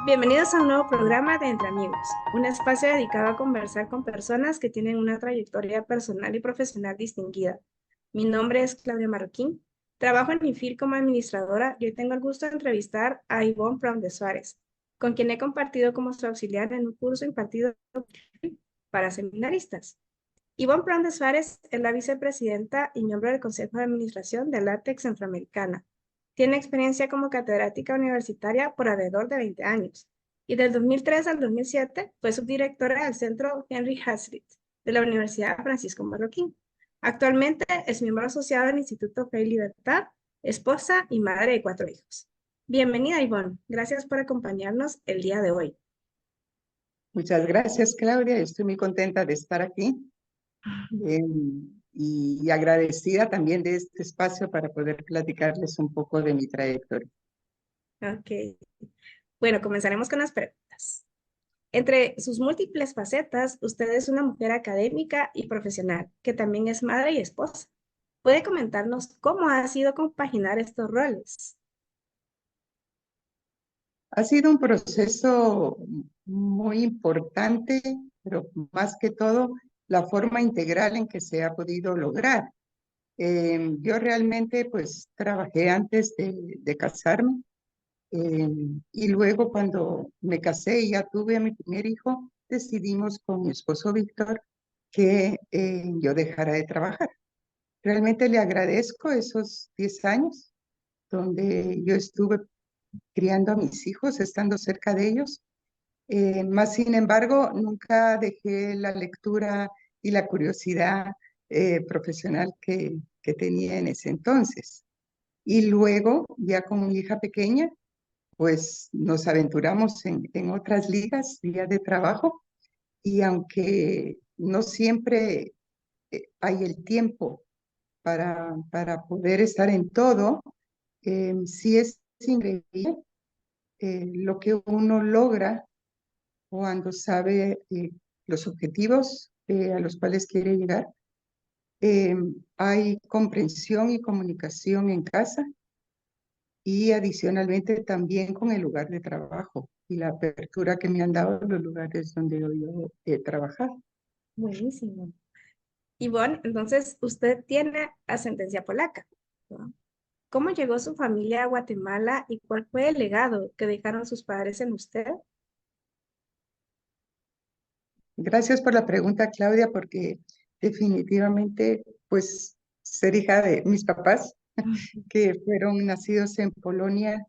Bienvenidos a un nuevo programa de Entre Amigos, un espacio dedicado a conversar con personas que tienen una trayectoria personal y profesional distinguida. Mi nombre es Claudia Marroquín, trabajo en IFIR como administradora y hoy tengo el gusto de entrevistar a Ivonne Prom de Suárez, con quien he compartido como su auxiliar en un curso impartido para seminaristas. Ivonne Prom de Suárez es la vicepresidenta y miembro del Consejo de Administración de LATEX Centroamericana. Tiene experiencia como catedrática universitaria por alrededor de 20 años y del 2003 al 2007 fue subdirectora del Centro Henry Hazlitt de la Universidad Francisco Marroquín. Actualmente es miembro asociado del Instituto Fe y Libertad, esposa y madre de 4 hijos. Bienvenida, Ivonne. Gracias por acompañarnos el día de hoy. Muchas gracias, Claudia. Estoy muy contenta de estar aquí y agradecida también de este espacio para poder platicarles un poco de mi trayectoria. Ok. Bueno, comenzaremos con las preguntas. Entre sus múltiples facetas, usted es una mujer académica y profesional, que también es madre y esposa. ¿Puede comentarnos cómo ha sido compaginar estos roles? Ha sido un proceso muy importante, pero más que todo, la forma integral en que se ha podido lograr. Yo realmente pues trabajé antes de casarme. Y luego cuando me casé y ya tuve a mi primer hijo, decidimos con mi esposo Víctor que yo dejara de trabajar. Realmente le agradezco esos 10 años donde yo estuve criando a mis hijos, estando cerca de ellos. Más sin embargo, nunca dejé la lectura y la curiosidad profesional que tenía en ese entonces. Y luego, ya con mi hija pequeña, pues nos aventuramos en otras ligas, días de trabajo, y aunque no siempre hay el tiempo para poder estar en todo, sí es increíble lo que uno logra cuando sabe los objetivos a los cuales quiere llegar. Hay comprensión y comunicación en casa y adicionalmente también con el lugar de trabajo y la apertura que me han dado los lugares donde yo he trabajado. Buenísimo. Ivonne, entonces usted tiene ascendencia polaca, ¿no? ¿Cómo llegó su familia a Guatemala y cuál fue el legado que dejaron sus padres en usted? Gracias por la pregunta, Claudia, porque definitivamente, pues, ser hija de mis papás, que fueron nacidos en Polonia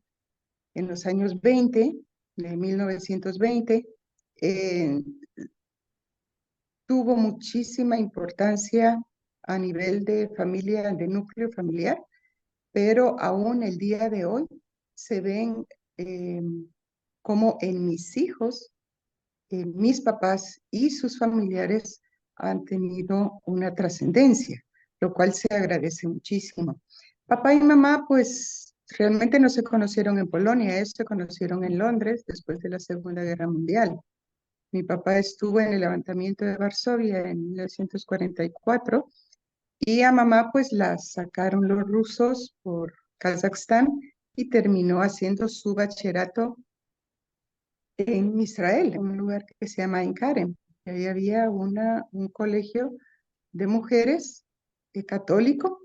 en los años 20, de 1920, eh, tuvo muchísima importancia a nivel de familia, de núcleo familiar, pero aún el día de hoy se ven eh, como en mis hijos, mis papás y sus familiares han tenido una trascendencia, lo cual se agradece muchísimo. Papá y mamá, pues realmente no se conocieron en Polonia, ellos se conocieron en Londres después de la Segunda Guerra Mundial. Mi papá estuvo en el levantamiento de Varsovia en 1944 y a mamá pues la sacaron los rusos por Kazajstán y terminó haciendo su bachillerato en Israel, en un lugar que se llama Ein Kerem. Ahí había un colegio de mujeres católico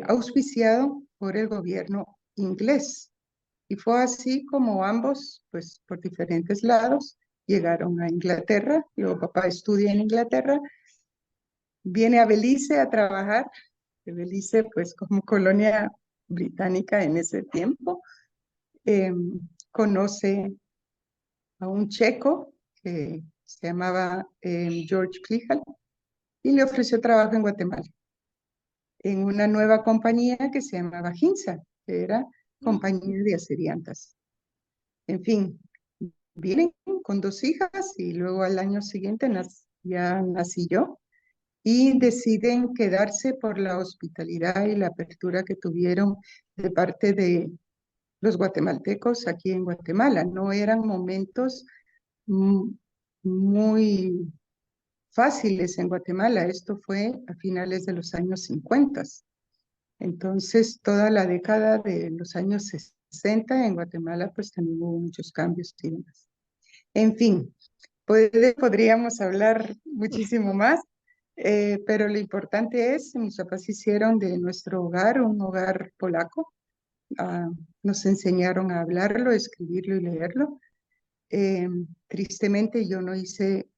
auspiciado por el gobierno inglés. Y fue así como ambos, pues por diferentes lados, llegaron a Inglaterra. Luego papá estudia en Inglaterra, viene a Belice a trabajar. Belice, pues como colonia británica en ese tiempo, eh, conoce a un checo que se llamaba George Klijal y le ofreció trabajo en Guatemala, en una nueva compañía que se llamaba Ginza, que era compañía de aceriantas. En fin, vienen con 2 hijas y luego al año siguiente ya nací yo y deciden quedarse por la hospitalidad y la apertura que tuvieron de parte de los guatemaltecos aquí en Guatemala. No eran momentos mm, muy fáciles en Guatemala. Esto fue a finales de los años 50. Entonces, toda la década de los años 60, en Guatemala pues también hubo muchos cambios y demás. En fin, podríamos hablar muchísimo más, pero lo importante es, mis papás hicieron de nuestro hogar un hogar polaco. Nos enseñaron a hablarlo, escribirlo y leerlo. Tristemente yo no hice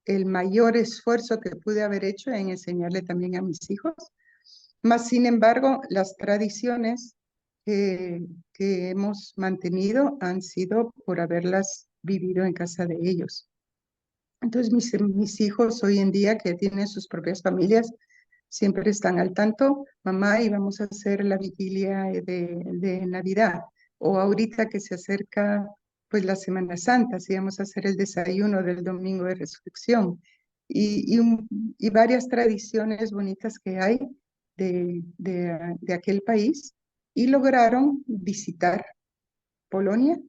el mayor esfuerzo que pude haber hecho en enseñarle también a mis hijos. Más sin embargo, las tradiciones que hemos mantenido han sido por haberlas vivido en casa de ellos. Entonces, mis hijos hoy en día que tienen sus propias familias, siempre están al tanto, mamá, y vamos a hacer la vigilia de Navidad, o ahorita que se acerca pues la Semana Santa, si vamos a hacer el desayuno del Domingo de Resurrección, y varias tradiciones bonitas que hay de aquel país, y lograron visitar Polonia,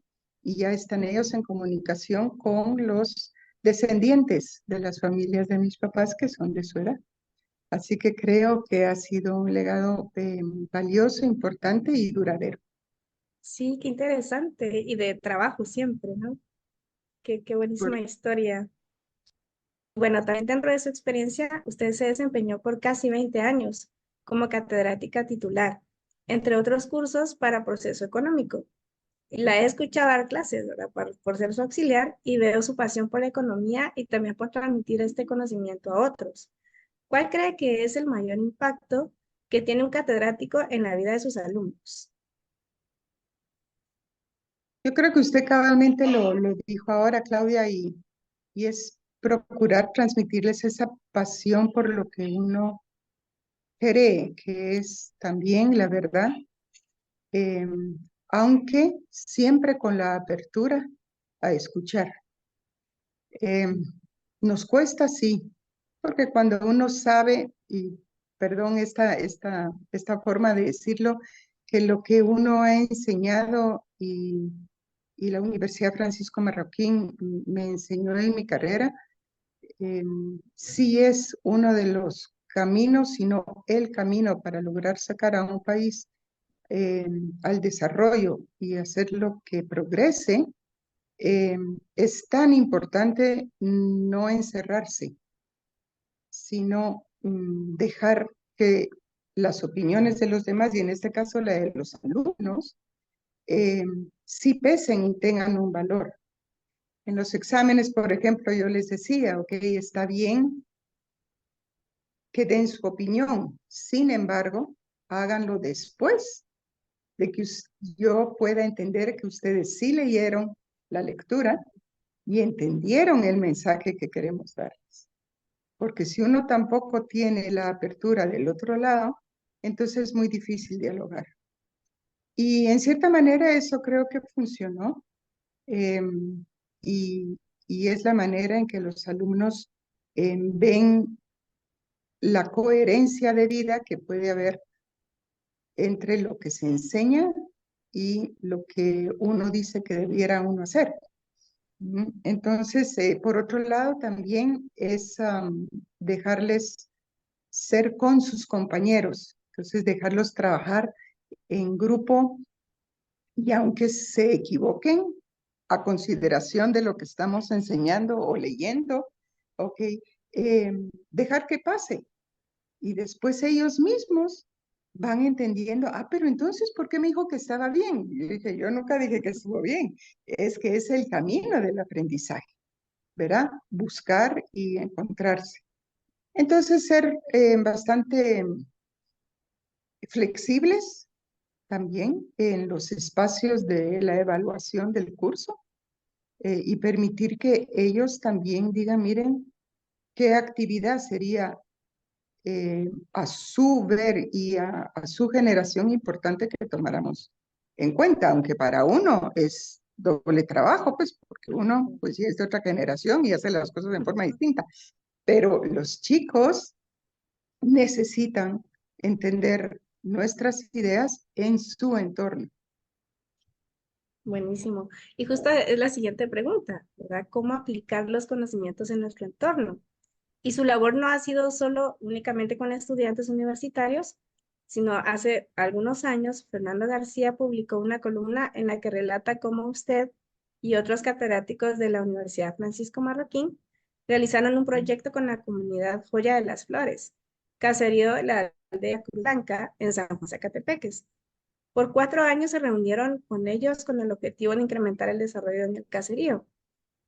y ya están ellos en comunicación con los descendientes de las familias de mis papás que son de su edad. Así que creo que ha sido un legado valioso, importante y duradero. Sí, qué interesante. Y de trabajo siempre, ¿no? Qué Por- buenísima historia. Bueno, también dentro de su experiencia, usted se desempeñó por casi 20 años como catedrática titular, entre otros cursos para proceso económico. La he escuchado dar clases, ¿verdad? Por ser su auxiliar y veo su pasión por la economía y también por transmitir este conocimiento a otros. ¿Cuál cree que es el mayor impacto que tiene un catedrático en la vida de sus alumnos? Yo creo que usted cabalmente lo dijo ahora, Claudia, y es procurar transmitirles esa pasión por lo que uno cree que es también la verdad, eh, aunque siempre con la apertura a escuchar. Eh, Nos cuesta, sí, porque cuando uno sabe, y perdón esta forma de decirlo, que lo que uno ha enseñado y la Universidad Francisco Marroquín me enseñó en mi carrera, sí es uno de los caminos, sino el camino para lograr sacar a un país al desarrollo y hacerlo que progrese. Es tan importante no encerrarse, sino dejar que las opiniones de los demás, y en este caso la de los alumnos, eh, sí pesen y tengan un valor. En los exámenes, por ejemplo, yo les decía, ok, está bien que den su opinión, sin embargo, háganlo después de que yo pueda entender que ustedes sí leyeron la lectura y entendieron el mensaje que queremos darles. Porque si uno tampoco tiene la apertura del otro lado, entonces es muy difícil dialogar. Y en cierta manera eso creo que funcionó, eh, y, y es la manera en que los alumnos ven la coherencia de vida que puede haber entre lo que se enseña y lo que uno dice que debiera uno hacer. Entonces, por otro lado, también es dejarles ser con sus compañeros, entonces dejarlos trabajar en grupo y aunque se equivoquen a consideración de lo que estamos enseñando o leyendo, ok, dejar que pase y después ellos mismos van entendiendo, pero entonces, ¿por qué me dijo que estaba bien? Y yo dije, yo nunca dije que estuvo bien, es que es el camino del aprendizaje, ¿verdad? Buscar y encontrarse. Entonces, ser bastante flexibles también en los espacios de la evaluación del curso, y permitir que ellos también digan, miren, qué actividad sería a su ver y a su generación importante que tomáramos en cuenta, aunque para uno es doble trabajo, pues porque uno pues ya es de otra generación y hace las cosas en forma distinta, pero los chicos necesitan entender nuestras ideas en su entorno. Buenísimo. Y justo es la siguiente pregunta, ¿verdad? ¿Cómo aplicar los conocimientos en nuestro entorno? Y su labor no ha sido solo únicamente con estudiantes universitarios, sino hace algunos años Fernando García publicó una columna en la que relata cómo usted y otros catedráticos de la Universidad Francisco Marroquín realizaron un proyecto con la comunidad Joya de las Flores, caserío de la aldea Cruz Blanca en San Juan Zacatepeques. Por 4 años se reunieron con ellos con el objetivo de incrementar el desarrollo en el caserío.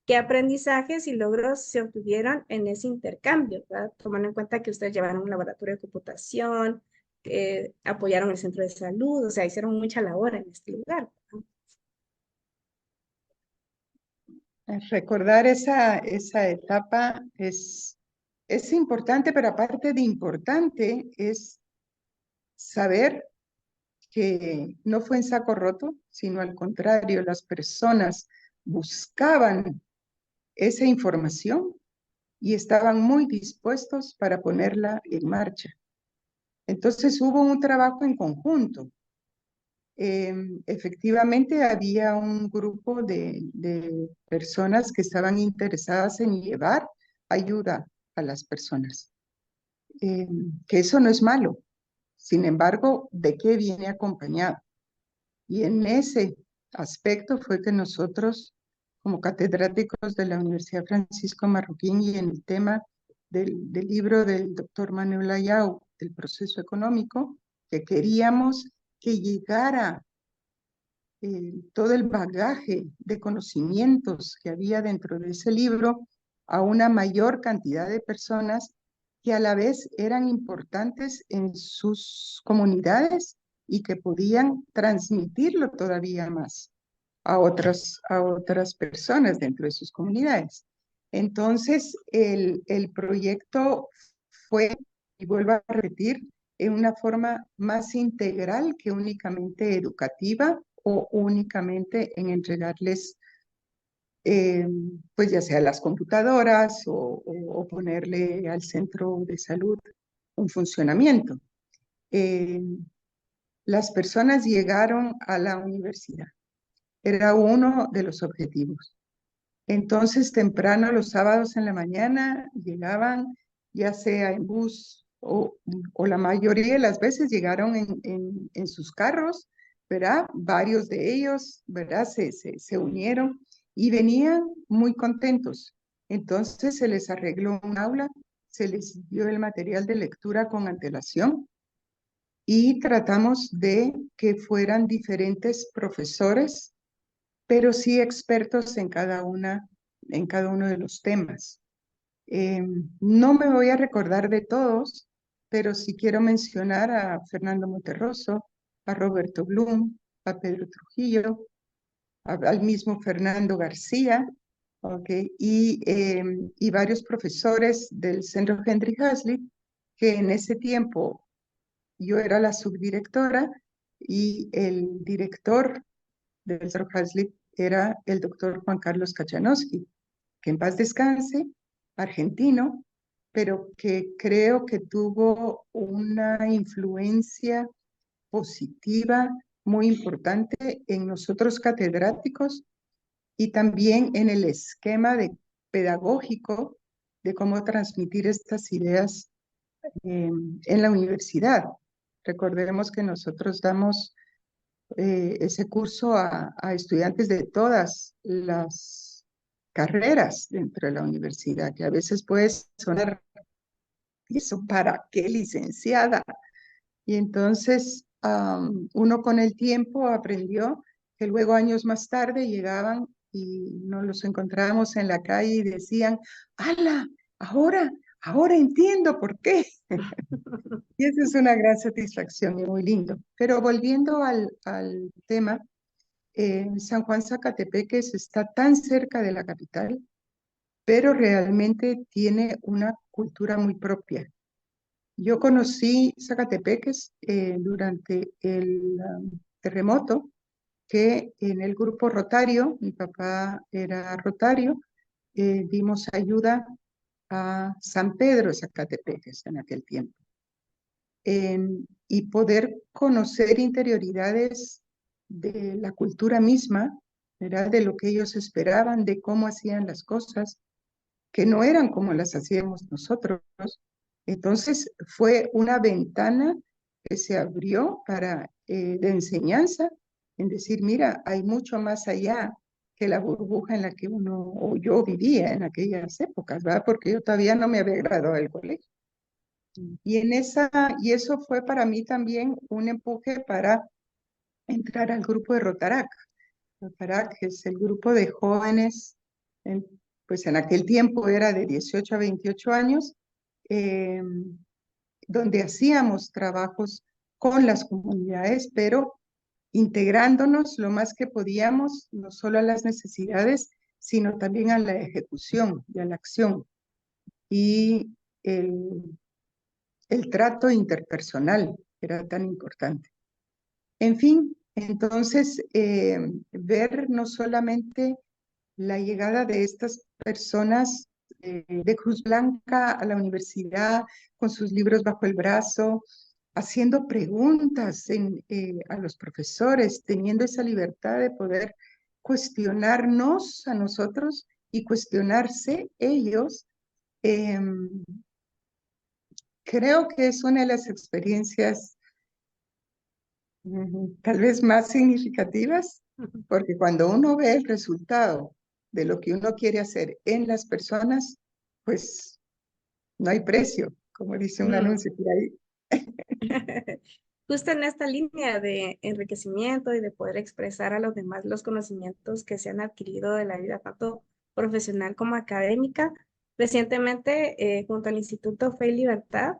¿Qué aprendizajes y logros se obtuvieron en ese intercambio, ¿verdad? Tomando en cuenta que ustedes llevaron un laboratorio de computación, que apoyaron el centro de salud, o sea, hicieron mucha labor en este lugar, ¿verdad? Recordar esa etapa es importante, pero aparte de importante, es saber que no fue en saco roto, sino al contrario, las personas buscaban esa información y estaban muy dispuestos para ponerla en marcha. Entonces hubo un trabajo en conjunto. Efectivamente había un grupo de personas que estaban interesadas en llevar ayuda a las personas, que eso no es malo. Sin embargo, ¿de qué viene acompañado? Y en ese aspecto fue que nosotros, como catedráticos de la Universidad Francisco Marroquín y en el tema del libro del doctor Manuel Ayau, El proceso económico, que queríamos que llegara todo el bagaje de conocimientos que había dentro de ese libro a una mayor cantidad de personas que a la vez eran importantes en sus comunidades y que podían transmitirlo todavía más a otras personas dentro de sus comunidades. Entonces, el proyecto fue, y vuelvo a repetir, en una forma más integral que únicamente educativa o únicamente en entregarles, pues ya sea las computadoras o ponerle al centro de salud un funcionamiento. Eh, las personas llegaron a la universidad. Era uno de los objetivos. Entonces, temprano los sábados en la mañana llegaban, ya sea en bus o la mayoría de las veces llegaron en sus carros, ¿verdad? Varios de ellos, ¿verdad? Se unieron y venían muy contentos. Entonces se les arregló un aula, se les dio el material de lectura con antelación y tratamos de que fueran diferentes profesores, pero sí expertos en cada uno de los temas. No me voy a recordar de todos, pero sí quiero mencionar a Fernando Monterroso, a Roberto Blum, a Pedro Trujillo, al mismo Fernando García, ¿okay? Y varios profesores del Centro Henry Hazlitt, que en ese tiempo yo era la subdirectora y el director del Centro Hazlitt era el doctor Juan Carlos Kachanowski, que en paz descanse, argentino, pero que creo que tuvo una influencia positiva muy importante en nosotros catedráticos y también en el esquema pedagógico de cómo transmitir estas ideas en la universidad. Recordemos que nosotros damos ese curso a estudiantes de todas las carreras dentro de la universidad, que a veces puede sonar, ¿y eso para qué, licenciada? Y entonces uno con el tiempo aprendió que luego años más tarde llegaban y nos los encontrábamos en la calle y decían, ¡hala! Ahora entiendo por qué. Y eso es una gran satisfacción y muy lindo. Pero volviendo al tema, San Juan Zacatepeques está tan cerca de la capital, pero realmente tiene una cultura muy propia. Yo conocí Zacatepeques durante el terremoto, que en el grupo Rotario, mi papá era Rotario, dimos ayuda a San Pedro de Zacatepeques en aquel tiempo. Y poder conocer interioridades de la cultura misma, ¿verdad? De lo que ellos esperaban, de cómo hacían las cosas, que no eran como las hacíamos nosotros. Entonces fue una ventana que se abrió para, de enseñanza, en decir, mira, hay mucho más allá que la burbuja en la que uno o yo vivía en aquellas épocas, ¿verdad? Porque yo todavía no me había graduado del colegio. Y eso fue para mí también un empuje para entrar al grupo de Rotarac. Rotarac es el grupo de jóvenes, pues en aquel tiempo era de 18 a 28 años, eh, donde hacíamos trabajos con las comunidades, pero integrándonos lo más que podíamos, no solo a las necesidades, sino también a la ejecución y a la acción. Y el trato interpersonal era tan importante. En fin, entonces, ver no solamente la llegada de estas personas de Cruz Blanca a la universidad con sus libros bajo el brazo, haciendo preguntas a los profesores, teniendo esa libertad de poder cuestionarnos a nosotros y cuestionarse ellos. Creo que es una de las experiencias tal vez más significativas, porque cuando uno ve el resultado de lo que uno quiere hacer en las personas, pues no hay precio, como dice un anuncio por ahí. Justo en esta línea de enriquecimiento y de poder expresar a los demás los conocimientos que se han adquirido de la vida, tanto profesional como académica, recientemente, junto al Instituto Fe y Libertad,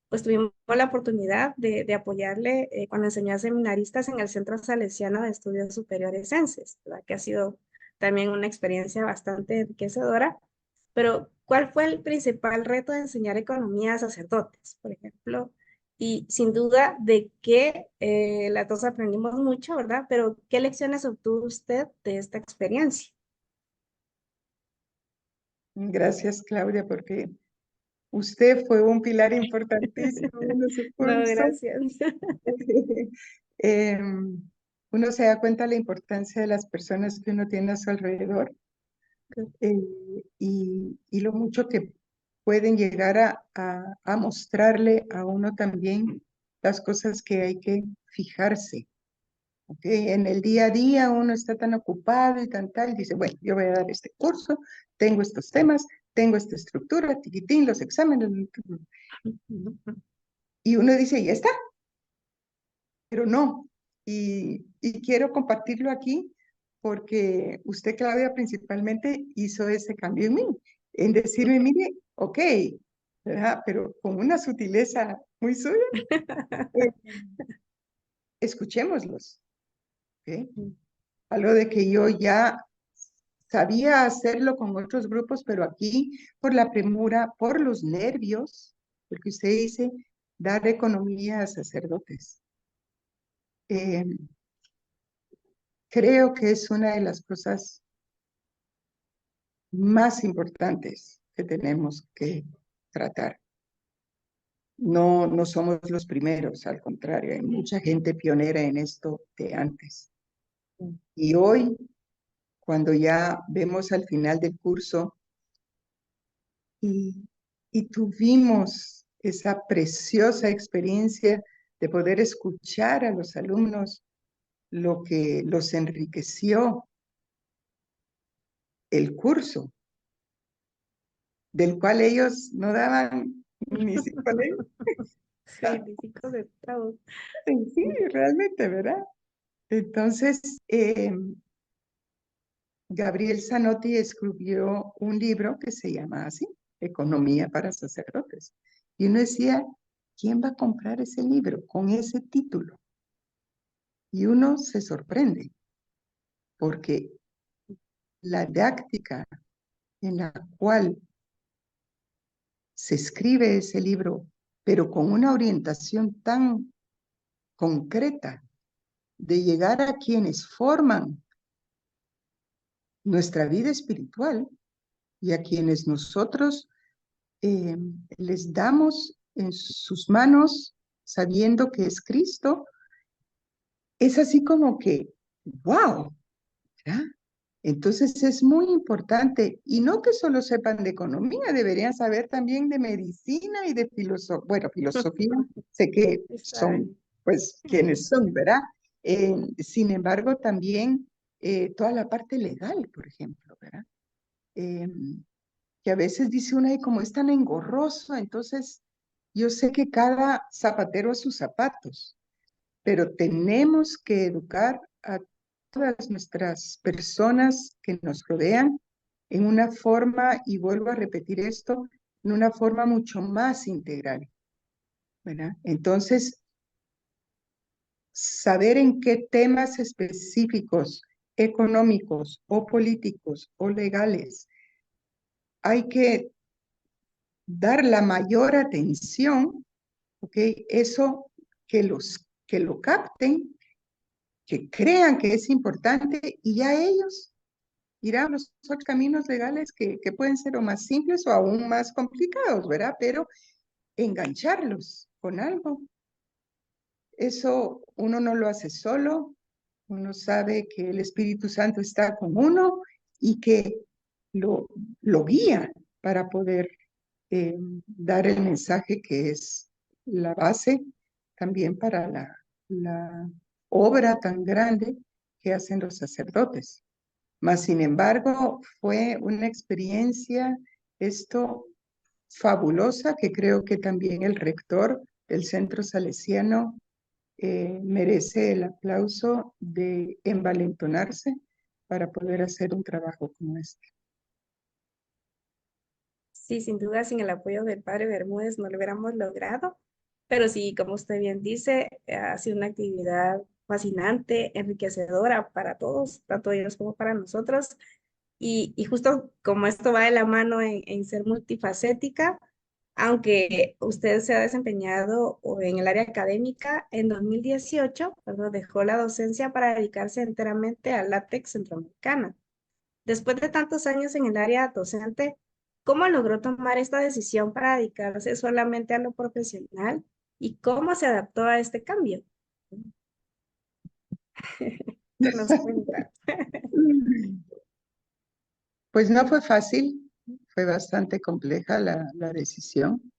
pues tuvimos la oportunidad de apoyarle cuando enseñó a seminaristas en el Centro Salesiano de Estudios Superiores CENSES, ¿verdad? Que ha sido también una experiencia bastante enriquecedora. Pero, ¿cuál fue el principal reto de enseñar economía a sacerdotes, por ejemplo? Y sin duda de que las dos aprendimos mucho, ¿verdad? Pero ¿qué lecciones obtuvo usted de esta experiencia? Gracias, Claudia, porque usted fue un pilar importantísimo en ese No, curso. gracias. Eh, Uno se da cuenta de la importancia de las personas que uno tiene a su alrededor, y lo mucho que pueden llegar a mostrarle a uno también las cosas que hay que fijarse. ¿Okay? En el día a día uno está tan ocupado y tan tal, y dice, bueno, yo voy a dar este curso, tengo estos temas, tengo esta estructura, tiquitín, los exámenes, y uno dice, ya está, pero no. Y quiero compartirlo aquí porque usted, Claudia, principalmente hizo ese cambio en mí, en decirme, mire, ok, ¿verdad? Pero con una sutileza muy suya, eh, escuchémoslos. ¿Okay? Algo de que yo ya sabía hacerlo con otros grupos, pero aquí por la premura, por los nervios, porque usted dice, dar economía a sacerdotes. Eh, Creo que es una de las cosas más importantes que tenemos que tratar. No, no somos los primeros, al contrario, hay mucha gente pionera en esto de antes. Y hoy, cuando ya vemos al final del curso y, y tuvimos esa preciosa experiencia de poder escuchar a los alumnos lo que los enriqueció el curso, del cual ellos no daban ni 5 Sí, físicos de Tao. Sí, realmente, ¿verdad? Entonces, Gabriel Zanotti escribió un libro que se llama así, Economía para Sacerdotes. Y uno decía, ¿quién va a comprar ese libro con ese título? Y uno se sorprende, porque la didáctica en la cual se escribe ese libro, pero con una orientación tan concreta de llegar a quienes forman nuestra vida espiritual y a quienes nosotros les damos en sus manos sabiendo que es Cristo, es así como que, wow, ¿verdad? Entonces es muy importante, y no que solo sepan de economía, deberían saber también de medicina y de filosofía. Bueno, filosofía, sé que Exacto. son pues quienes son, ¿verdad? Sin embargo, también toda la parte legal, por ejemplo, ¿verdad? Eh, que a veces dice uno, y como es tan engorroso, entonces yo sé que cada zapatero a sus zapatos, pero tenemos que educar a todas nuestras personas que nos rodean en una forma, y vuelvo a repetir esto, en una forma mucho más integral, ¿verdad? Entonces, saber en qué temas específicos, económicos o políticos o legales, hay que dar la mayor atención, ¿ok? Eso que lo capten, que crean que es importante y ya ellos irán los otros caminos legales que pueden ser o más simples o aún más complicados, ¿verdad? Pero engancharlos con algo. Eso uno no lo hace solo, uno sabe que el Espíritu Santo está con uno y que lo, lo guía para poder dar el mensaje que es la base también para la obra tan grande que hacen los sacerdotes. Mas, sin embargo, fue una experiencia esto fabulosa que creo que también el rector del Centro Salesiano merece el aplauso de envalentonarse para poder hacer un trabajo como este. Sí, sin duda, sin el apoyo del padre Bermúdez no lo hubiéramos logrado, pero sí, como usted bien dice, ha sido una actividad fascinante, enriquecedora para todos, tanto ellos como para nosotros. Y justo como esto va de la mano en ser multifacética, aunque usted se ha desempeñado en el área académica, en 2018, cuando dejó la docencia para dedicarse enteramente a LaTeX Centroamericana. Después de tantos años en el área docente, ¿cómo logró tomar esta decisión para dedicarse solamente a lo profesional y cómo se adaptó a este cambio? ¿Qué nos cuenta? Pues no fue fácil, fue bastante compleja la decisión.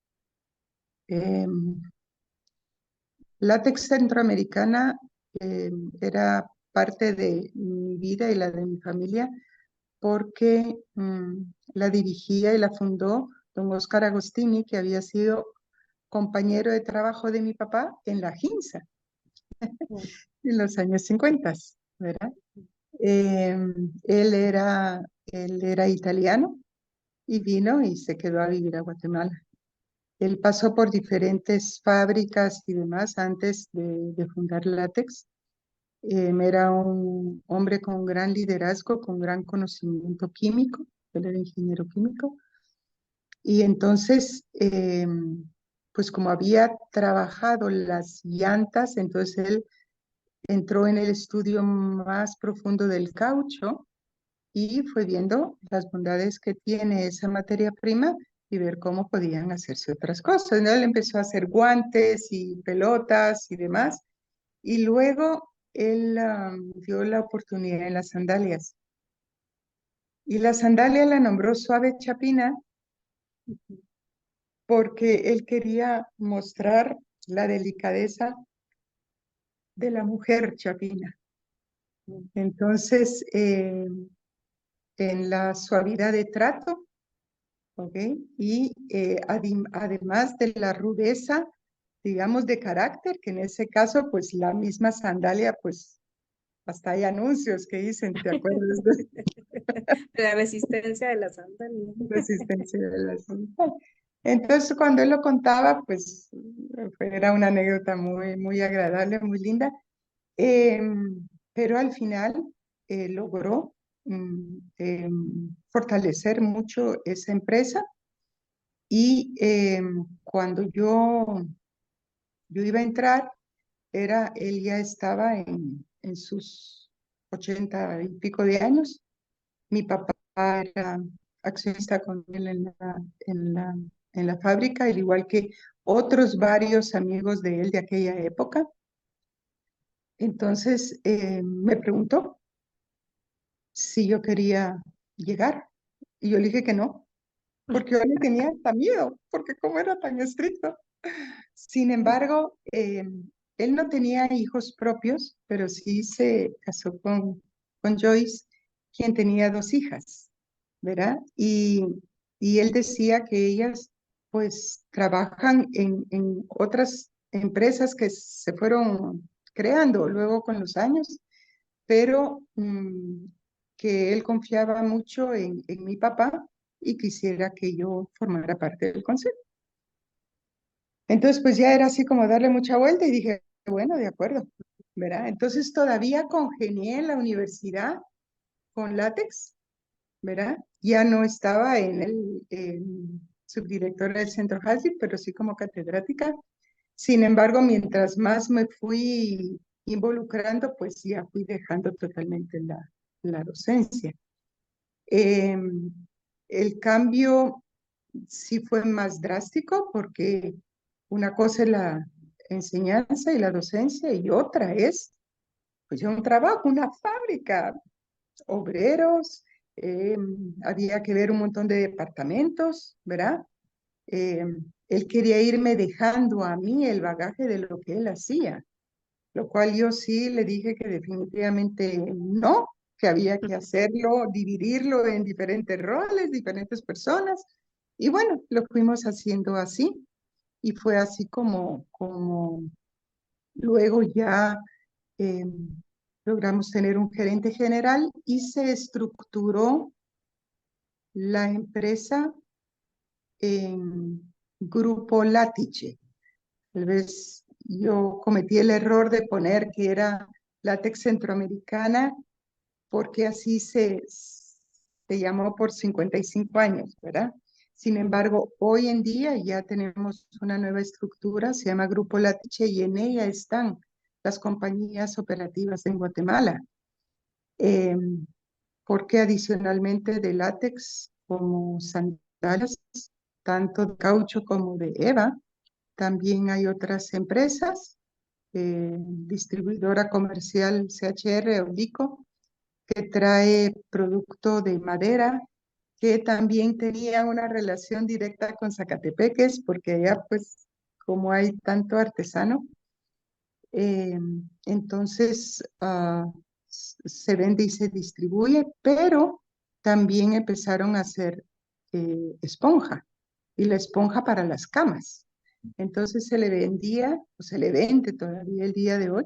Látex Centroamericana era parte de mi vida y la de mi familia porque la dirigía y la fundó don Oscar Agostini, que había sido compañero de trabajo de mi papá en la GINSA en los años 50, ¿verdad? Eh, él era italiano y vino y se quedó a vivir a Guatemala. Él pasó por diferentes fábricas y demás antes de fundar Látex. Era un hombre con gran liderazgo, con gran conocimiento químico. Él era ingeniero químico. Y entonces, pues como había trabajado las llantas, entonces él entró en el estudio más profundo del caucho y fue viendo las bondades que tiene esa materia prima y ver cómo podían hacerse otras cosas, ¿no? Él empezó a hacer guantes y pelotas y demás, y luego él dio la oportunidad en las sandalias. Y la sandalia la nombró suave chapina porque él quería mostrar la delicadeza de la mujer chapina. Entonces, en la suavidad de trato, ¿ok? Y además de la rudeza, digamos, de carácter, que en ese caso, pues la misma sandalia, pues hasta hay anuncios que dicen, ¿te acuerdas de La resistencia de la sandalia. la resistencia de la sandalia? Entonces, cuando él lo contaba, pues era una anécdota muy, muy agradable, muy linda. Pero al final logró fortalecer mucho esa empresa y cuando yo iba a entrar, él ya estaba en sus 80 y pico de años. Mi papá era accionista con él en la fábrica, al igual que otros varios amigos de él de aquella época. Entonces me preguntó, si yo quería llegar. Y yo le dije que no, porque yo le tenía hasta miedo, porque cómo era tan estricto. Sin embargo, él no tenía hijos propios, pero sí se casó con Joyce, quien tenía dos hijas, ¿verdad? Y él decía que ellas pues trabajan en otras empresas que se fueron creando luego con los años, pero que él confiaba mucho en mi papá y quisiera que yo formara parte del consejo. Entonces, pues ya era así como darle mucha vuelta y dije, bueno, de acuerdo, ¿verdad? Entonces todavía congenié en la universidad con látex, ¿verdad? Ya no estaba en subdirectora del Centro Halsey, pero sí como catedrática. Sin embargo, mientras más me fui involucrando, pues ya fui dejando totalmente la docencia. El cambio sí fue más drástico porque una cosa es la enseñanza y la docencia y otra es, pues yo un trabajo, una fábrica, obreros, había que ver un montón de departamentos, ¿verdad? Él quería irme dejando a mí el bagaje de lo que él hacía, lo cual yo sí le dije que definitivamente no, que había que hacerlo, dividirlo en diferentes roles, diferentes personas. Y bueno, lo fuimos haciendo así. Y fue así como luego ya eh, logramos tener un gerente general y se estructuró la empresa en Grupo Latiche. Tal vez yo cometí el error de poner que era Látex Centroamericana porque así se llamó por 55 años, ¿verdad? Sin embargo, hoy en día ya tenemos una nueva estructura, se llama Grupo Latiche y en ella están las compañías operativas en Guatemala, eh, porque adicionalmente de látex como sandalias, tanto de caucho como de EVA, también hay otras empresas, distribuidora comercial CHR o LICO, que trae producto de madera, que también tenía una relación directa con Zacatepeques, porque allá pues como hay tanto artesano, eh, entonces se vende y se distribuye, pero también empezaron a hacer esponja y la esponja para las camas. Entonces se le vendía, o se le vende todavía el día de hoy,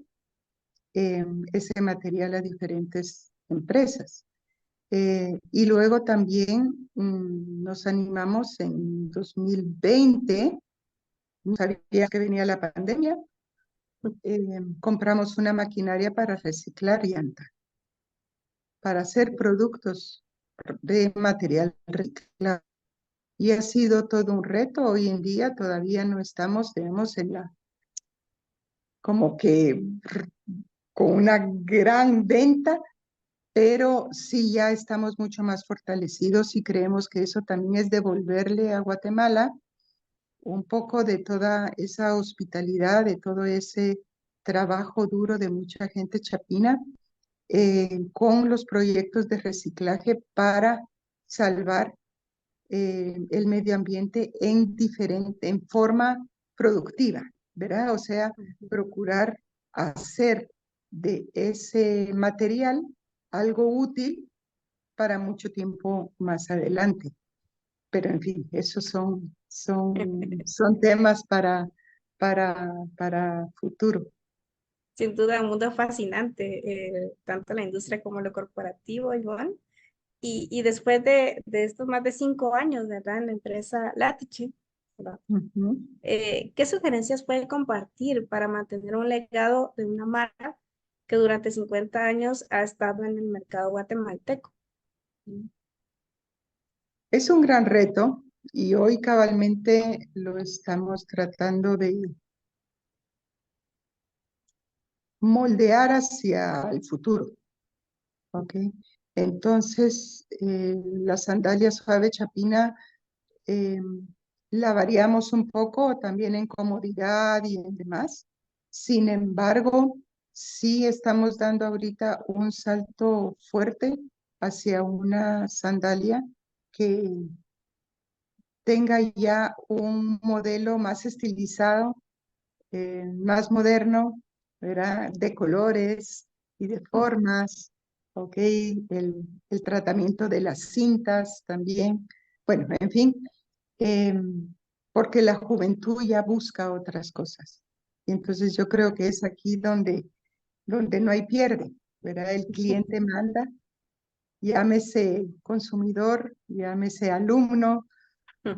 ese material a diferentes empresas. Y luego también nos animamos en 2020, no sabía que venía la pandemia, compramos una maquinaria para reciclar llanta, para hacer productos de material reciclado. Y ha sido todo un reto. Hoy en día todavía no estamos, digamos, como que con una gran venta, pero sí ya estamos mucho más fortalecidos y creemos que eso también es devolverle a Guatemala un poco de toda esa hospitalidad, de todo ese trabajo duro de mucha gente chapina con los proyectos de reciclaje para salvar el medio ambiente en forma productiva, ¿verdad? O sea, procurar hacer de ese material algo útil para mucho tiempo más adelante. Pero en fin, esos son temas para futuro. Sin duda, un mundo fascinante, tanto la industria como lo corporativo, Ivonne. Y después de estos más de 5 años, ¿verdad? En la empresa Latiche, ¿verdad? Ujú. ¿Qué sugerencias puede compartir para mantener un legado de una marca que durante 50 años ha estado en el mercado guatemalteco? Es un gran reto y hoy cabalmente lo estamos tratando de moldear hacia el futuro, ¿ok? Entonces, la sandalia suave chapina eh, la variamos un poco también en comodidad y en demás. Sin embargo, sí estamos dando ahorita un salto fuerte hacia una sandalia que tenga ya un modelo más estilizado, más moderno, ¿verdad? De colores y de formas, ¿ok? El tratamiento de las cintas también. Bueno, en fin, porque la juventud ya busca otras cosas. Y entonces yo creo que es aquí donde no hay pierde, ¿verdad? El cliente manda, llámese consumidor, llámese alumno,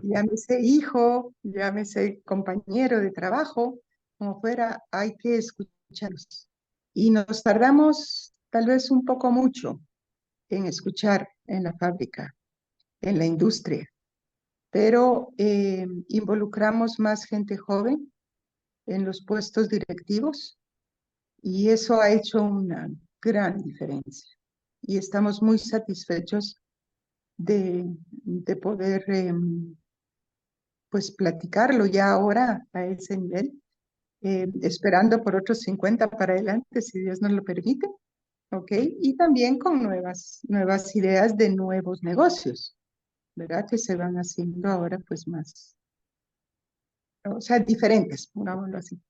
llámese hijo, llámese compañero de trabajo, como fuera, hay que escucharlos. Y nos tardamos tal vez un poco mucho en escuchar en la fábrica, en la industria, pero involucramos más gente joven en los puestos directivos y eso ha hecho una gran diferencia. Y estamos muy satisfechos de poder pues platicarlo ya ahora a ese nivel, esperando por otros 50 para adelante, si Dios nos lo permite, ¿ok? Y también con nuevas ideas de nuevos negocios, ¿verdad? Que se van haciendo ahora pues más, o sea, diferentes, pongámoslo así.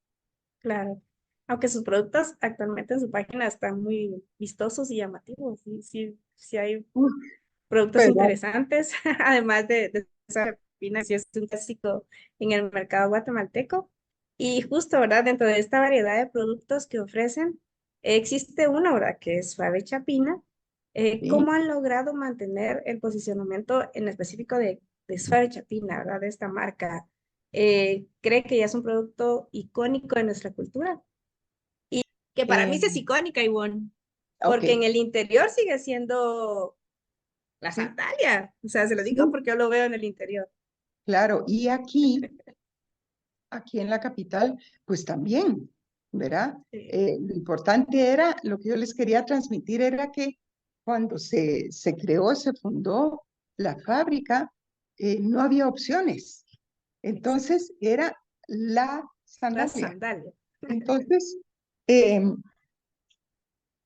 Claro. Aunque sus productos actualmente en su página están muy vistosos y llamativos. Sí, sí, sí hay Uf, productos ¿verdad? interesantes, además de esa pina, sí es un clásico en el mercado guatemalteco. Y justo, ¿verdad? Dentro de esta variedad de productos que ofrecen, existe una, ¿verdad? Que es Suave Chapina. Sí. ¿Cómo han logrado mantener el posicionamiento en específico de Suave Chapina, ¿verdad? De esta marca. ¿Cree que ya es un producto icónico de nuestra cultura? Que para mí Eh, sí es icónica, Ivonne, ok, porque en el interior sigue siendo la sí, sandalia. O sea, se lo sí, digo porque yo lo veo en el interior. claro. Y aquí en la capital, pues también, ¿verdad? Sí, Lo importante era, lo que yo les quería transmitir era que cuando se creó, se fundó la fábrica, no había opciones. exacto. Entonces era la La sandalia. sandalia. Entonces, eh,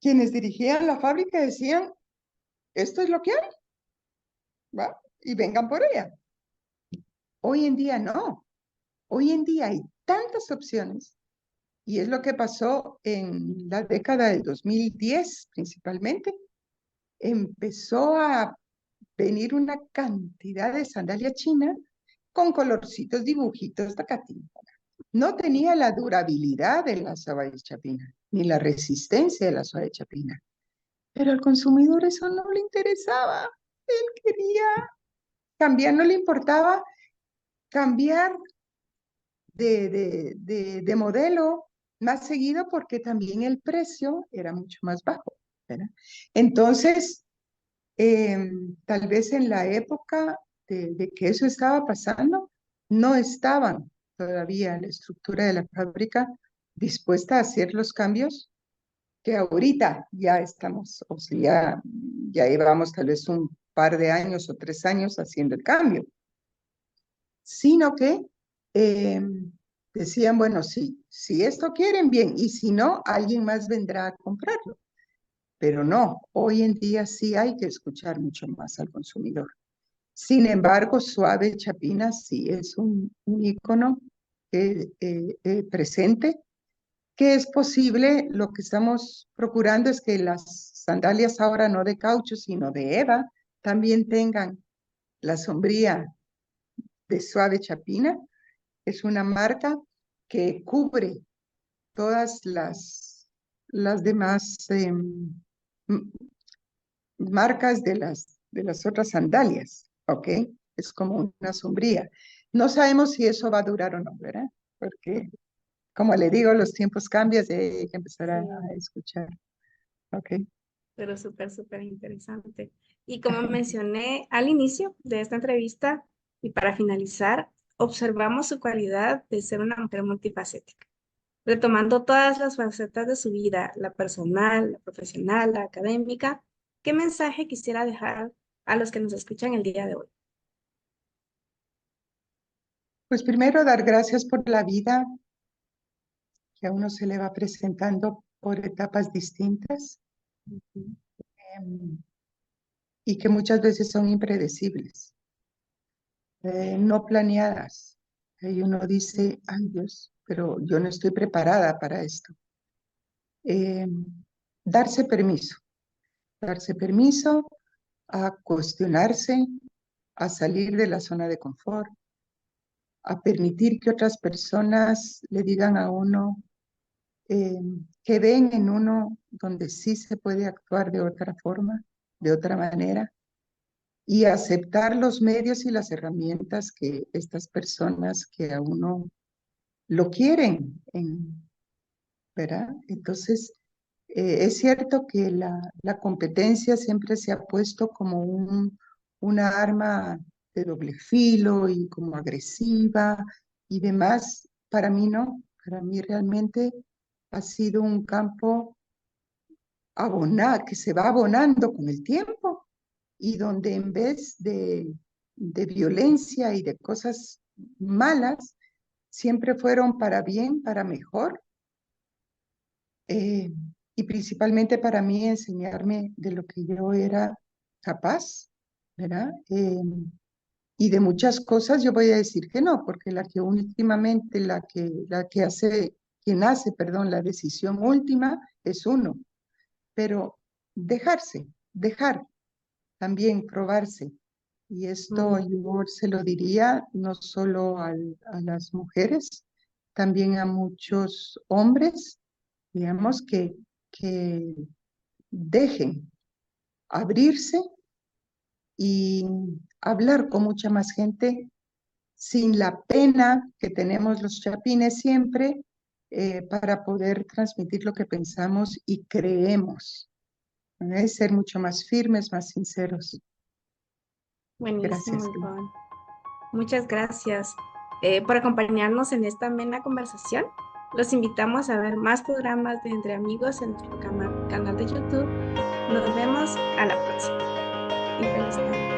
quienes dirigían la fábrica decían, esto es lo que hay, ¿va? Y vengan por ella. Hoy en día no. Hoy en día hay tantas opciones. Y es lo que pasó en la década del 2010 principalmente. Empezó a venir una cantidad de sandalia china con colorcitos, dibujitos, tacatín. No tenía la durabilidad de la suave chapina, ni la resistencia de la suave chapina. Pero al consumidor eso no le interesaba. Él quería cambiar, no le importaba cambiar de modelo más seguido porque también el precio era mucho más bajo, ¿verdad? Entonces, tal vez en la época de que eso estaba pasando, no estaban todavía la estructura de la fábrica dispuesta a hacer los cambios que ahorita ya estamos, o sea, ya llevamos tal vez un par de años o 3 años haciendo el cambio, sino que eh, decían, bueno, sí, si esto quieren, bien, y si no, alguien más vendrá a comprarlo. Pero no, hoy en día sí hay que escuchar mucho más al consumidor. Sin embargo, Suave Chapina sí es un ícono presente, que es posible, lo que estamos procurando es que las sandalias ahora no de caucho, sino de Eva, también tengan la sombría de Suave Chapina. Es una marca que cubre todas las demás marcas de las otras sandalias, ¿ok? Es como una sombría. No sabemos si eso va a durar o no, ¿verdad? Porque, como le digo, los tiempos cambian y hay que empezar a Sí, escuchar, ¿ok? pero súper, súper interesante. Y como mencioné al inicio de esta entrevista, y para finalizar, observamos su cualidad de ser una mujer multifacética, retomando todas las facetas de su vida, la personal, la profesional, la académica. ¿Qué mensaje quisiera dejar a los que nos escuchan el día de hoy? Pues primero dar gracias por la vida que a uno se le va presentando por etapas distintas. Ujú. Em, y que muchas veces son impredecibles, no planeadas. Y uno dice, ay Dios, pero yo no estoy preparada para esto. Eh, darse permiso, darse permiso a cuestionarse, a salir de la zona de confort, a permitir que otras personas le digan a uno eh, que ven en uno donde sí se puede actuar de otra forma, de otra manera, y aceptar los medios y las herramientas que estas personas que a uno lo quieren, ¿verdad? Entonces, es cierto que la competencia siempre se ha puesto como una arma de doble filo y como agresiva y demás. Para mí no, para mí realmente ha sido un campo que se va abonando con el tiempo y donde en vez de violencia y de cosas malas, siempre fueron para bien, para mejor, eh, y principalmente para mí enseñarme de lo que yo era capaz, ¿verdad? Y de muchas cosas yo voy a decir que no, porque la que últimamente, quien hace, perdón, la decisión última es uno, pero dejar también probarse. Y esto Mm, yo se lo diría no solo a las mujeres, también a muchos hombres, digamos, que dejen abrirse y hablar con mucha más gente sin la pena que tenemos los chapines siempre para poder transmitir lo que pensamos y creemos. Ser mucho más firmes, más sinceros. buenísimo, Gracias. Ivonne. Muchas gracias por acompañarnos en esta amena conversación. Los invitamos a ver más programas de Entre Amigos en nuestro canal de YouTube. Nos vemos a la próxima y feliz tarde.